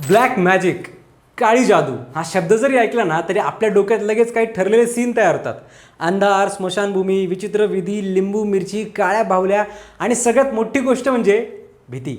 Black magic, काळी जादू हा शब्द जरी ऐकला ना तरी आपल्या डोक्यात लगेच काही ठरलेले सीन तयार होतात. अंधार, स्मशानभूमी, विचित्र विधी, लिंबू मिरची, काळ्या बाहुल्या आणि सगळ्यात मोठी गोष्ट म्हणजे भीती.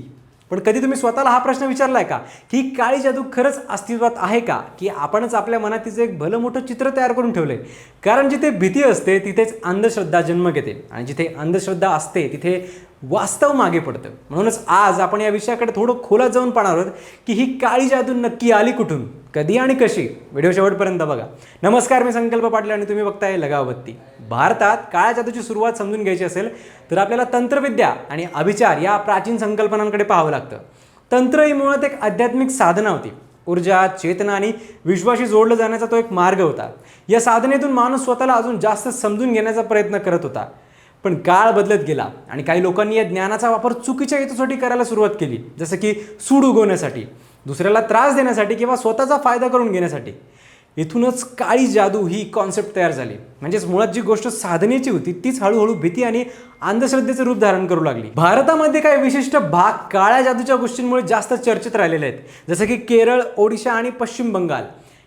पण कधी तुम्ही स्वतःला हा प्रश्न विचारलाय का की काळी जादू खरंच अस्तित्वात आहे का, की आपणच आपल्या मनात तिचं एक भलं मोठं चित्र तयार करून ठेवलंय? कारण जिथे भीती असते तिथेच अंधश्रद्धा जन्म घेते आणि जिथे अंधश्रद्धा असते तिथे वास्तव मागे पडतं. म्हणूनच आज आपण या विषयाकडे थोडं खोलात जाऊन पाहणार आहोत की ही काळी जादू नक्की आली कुठून, कधी आणि कशी. व्हिडिओ शेवटपर्यंत बघा. नमस्कार, मी संकल्प पाटील आणि तुम्ही बघताय लगावबत्ती. भारतात काळ्या जादूची सुरुवात समजून घ्यायची असेल तर आपल्याला तंत्रविद्या आणि अभिचार या प्राचीन संकल्पनांकडे पाहावं लागतं. तंत्र ही मुळात एक आध्यात्मिक साधना होती. ऊर्जा, चेतना आणि विश्वाशी जोडलं जाण्याचा तो एक मार्ग होता. या साधनेतून माणूस स्वतःला अजून जास्त समजून घेण्याचा प्रयत्न करत होता. पण काळ बदलत गेला आणि काही लोकांनी या ज्ञानाचा वापर चुकीच्या हेतूसाठी करायला सुरुवात केली, जसं की सूड उगवण्यासाठी, दुसऱ्याला त्रास देण्यासाठी किंवा स्वतःचा फायदा करून घेण्यासाठी. इथूनच काळी जादू ही कॉन्सेप्ट तयार झाली. म्हणजेच मुळात जी गोष्ट साधनेची होती तीच हळूहळू भीती आणि अंधश्रद्धेचं रूप धारण करू लागली. भारतामध्ये काही विशिष्ट भाग काळ्या जादूच्या गोष्टींमुळे जास्त चर्चेत राहिलेले आहेत, जसं की केरळ, ओडिशा आणि पश्चिम बंगाल.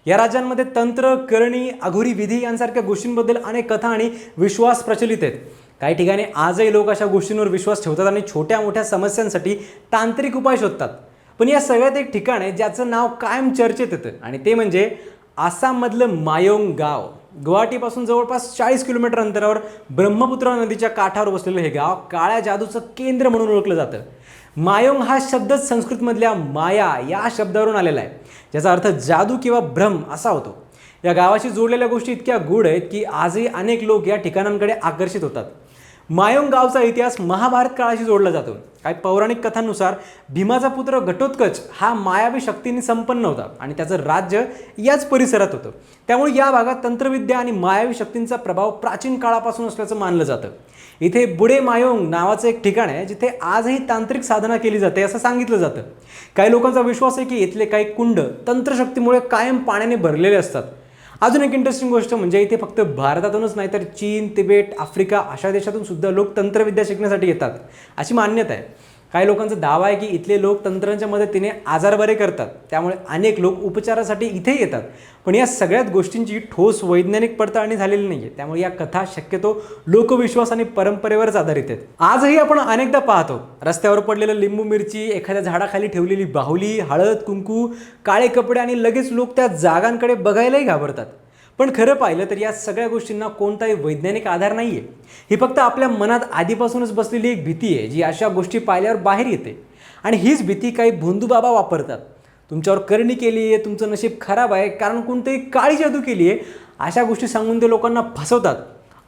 या राज्यांमध्ये तंत्र, करणी, अघोरी विधी यांसारख्या गोष्टींबद्दल अनेक कथा आणि विश्वास प्रचलित आहेत. काही ठिकाणी आजही लोक अशा गोष्टींवर विश्वास ठेवतात आणि छोट्या मोठ्या समस्यांसाठी तांत्रिक उपाय शोधतात. पण या सगळ्यात एक ठिकाण आहे ज्याचं नाव कायम चर्चेत येतं आणि ते म्हणजे आसाममधलं मायोंग गाव. गुवाहाटीपासून जवळपास 40 किलोमीटर अंतरावर ब्रह्मपुत्रा नदीच्या काठावर बसलेलं हे गाव काळ्या जादूचं केंद्र म्हणून ओळखलं जातं. मायोंग हा शब्दच संस्कृतमधल्या माया या शब्दावरून आलेला आहे, ज्याचा अर्थ जादू किंवा भ्रम असा होतो. या गावाशी जोडलेल्या गोष्टी इतक्या गूढ आहेत की आजही अनेक लोक या ठिकाणांकडे आकर्षित होतात. मायोंग गावचा इतिहास महाभारत काळाशी जोडला जातो. काही पौराणिक कथांनुसार भीमाचा पुत्र घटोत्कच हा मायावी शक्तीने संपन्न होता आणि त्याचं राज्य याच परिसरात होतं. त्यामुळे या भागात तंत्रविद्या आणि मायावी शक्तींचा प्रभाव प्राचीन काळापासून असल्याचं मानलं जातं. इथे बुडे मायोंग नावाचं एक ठिकाण आहे जिथे आजही तांत्रिक साधना केली जाते असं सांगितलं जातं. काही लोकांचा विश्वास आहे की इथले काही कुंड तंत्रशक्तीमुळे कायम पाण्याने भरलेले असतात. अजून एक इंटरेस्टिंग गोष्ट म्हणजे इथे फक्त भारतातूनच नाही तर चीन, तिबेट, आफ्रिका अशा देशातून सुद्धा लोक तंत्रविद्या शिकण्यासाठी येतात अशी मान्यता आहे. काही लोकांचा दावा आहे की इथले लोक तंत्रांच्या मदतीने आजार बरे करतात, त्यामुळे अनेक लोक उपचारासाठी इथे येतात. पण या सगळ्यात गोष्टींची ठोस वैज्ञानिक पडताळणी झालेली नाही आहे, त्यामुळे या कथा शक्यतो लोकविश्वास आणि परंपरेवरच आधारित आहेत. आजही आपण अनेकदा पाहतो रस्त्यावर पडलेलं लिंबू मिरची, एखाद्या झाडाखाली ठेवलेली बाहुली, हळद, कुंकू, काळे कपडे आणि लगेच लोक त्या जागांकडे बघायलाही घाबरतात. पण खरं पाहिलं तर या सगळ्या गोष्टींना कोणताही वैज्ञानिक आधार नाही आहे. ही फक्त आपल्या मनात आधीपासूनच बसलेली एक भीती आहे जी अशा गोष्टी पाहिल्यावर बाहेर येते. आणि हीच भीती काही भोंदूबाबा वापरतात. तुमच्यावर करणी केली आहे, तुमचं नशीब खराब आहे, कारण कोणतंही काळी जादू केली आहे, अशा गोष्टी सांगून ते लोकांना फसवतात.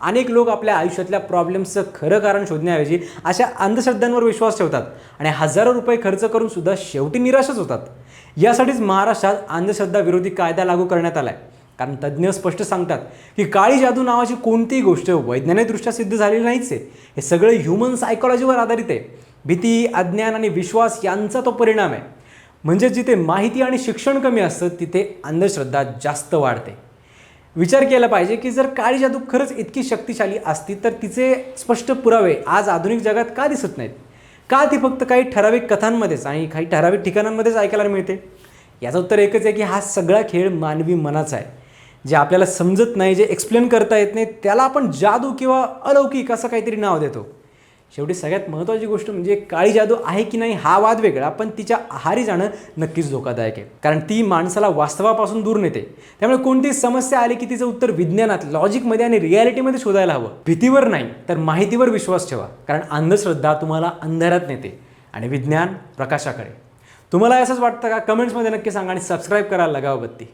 अनेक लोक आपल्या आयुष्यातल्या प्रॉब्लेम्सचं खरं कारण शोधण्याऐवजी अशा अंधश्रद्धांवर विश्वास ठेवतात आणि हजारो रुपये खर्च करून सुद्धा शेवटी निराशच होतात. यासाठीच महाराष्ट्रात अंधश्रद्धा विरोधी कायदा लागू करण्यात आला आहे. कारण तज्ज्ञ स्पष्ट सांगतात की काळी जादू नावाची कोणतीही गोष्ट वैज्ञानिकदृष्ट्या सिद्ध झालेली नाहीच आहे. हे सगळं ह्युमन सायकोलॉजीवर आधारित आहे. भीती, अज्ञान आणि विश्वास यांचा तो परिणाम आहे. म्हणजे जिथे माहिती आणि शिक्षण कमी असतं तिथे अंधश्रद्धा जास्त वाढते. विचार केला पाहिजे की जर काळी जादू खरंच इतकी शक्तिशाली असती तर तिचे स्पष्ट पुरावे आज आधुनिक जगात का दिसत नाहीत? का ती फक्त काही ठराविक कथांमध्येच आणि काही ठराविक ठिकाणांमध्येच ऐकायला मिळते? याचं उत्तर एकच आहे की हा सगळा खेळ मानवी मनाचा आहे. जे आपल्याला समजत नाही, जे एक्सप्लेन करता येत नाही, त्याला आपण जादू किंवा अलौकिक असं काहीतरी नाव देतो. शेवटी सगळ्यात महत्त्वाची गोष्ट म्हणजे काळी जादू आहे की नाही हा वाद वेगळा, पण तिच्या आहारी जाणं नक्कीच धोकादायक आहे. कारण ती माणसाला वास्तवापासून दूर नेते. त्यामुळे कोणतीही समस्या आली की तिचं उत्तर विज्ञानात, लॉजिकमध्ये आणि रिॲलिटीमध्ये शोधायला हवं. भीतीवर नाही तर माहितीवर विश्वास ठेवा. कारण अंधश्रद्धा तुम्हाला अंधारात नेते आणि विज्ञान प्रकाशाकडे. तुम्हाला असंच वाटतं का? कमेंट्समध्ये नक्की सांगा आणि सबस्क्राईब करायला लगावबत्ती.